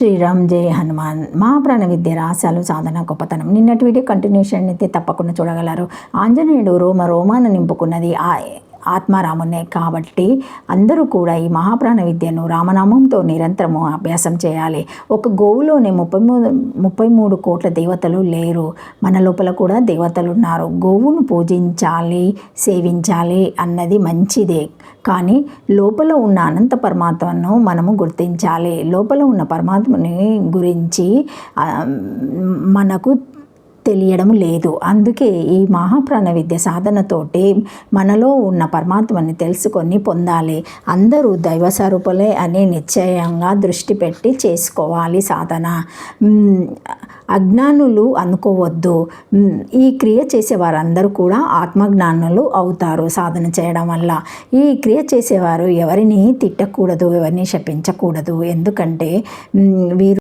శ్రీరామ్ జై హనుమాన్. మహాప్రాణ విద్య రహస్యాలు సాధన గొప్పతనం. నిన్నటి వీడియో కంటిన్యూషన్ అయితే తప్పకుండా చూడగలరు. ఆంజనేయుడు రోమాన నింపుకున్నది ఆత్మారామునే కాబట్టి అందరూ కూడా ఈ మహాప్రాణ విద్యను రామనామంతో నిరంతరము అభ్యాసం చేయాలి. ఒక గోవులోనే 33 కోట్ల దేవతలు లేరు. మన లోపల కూడా దేవతలు ఉన్నారు. గోవును పూజించాలి, సేవించాలి అన్నది మంచిదే. కానీ లోపల ఉన్న అనంత పరమాత్మను మనము గుర్తించాలి. లోపల ఉన్న పరమాత్మని గురించి మనకు తెలియడం లేదు. అందుకే ఈ మహాప్రాణ విద్య సాధనతోటి మనలో ఉన్న పరమాత్మని తెలుసుకొని పొందాలి. అందరూ దైవ స్వరూపులే అని నిశ్చయంగా దృష్టి పెట్టి చేసుకోవాలి సాధన. అజ్ఞానులు అనుకోవద్దు. ఈ క్రియ చేసే వారందరూ కూడా ఆత్మజ్ఞానులు అవుతారు సాధన చేయడం వల్ల. ఈ క్రియ చేసేవారు ఎవరిని తిట్టకూడదు, ఎవరిని శపించకూడదు. ఎందుకంటే వీరు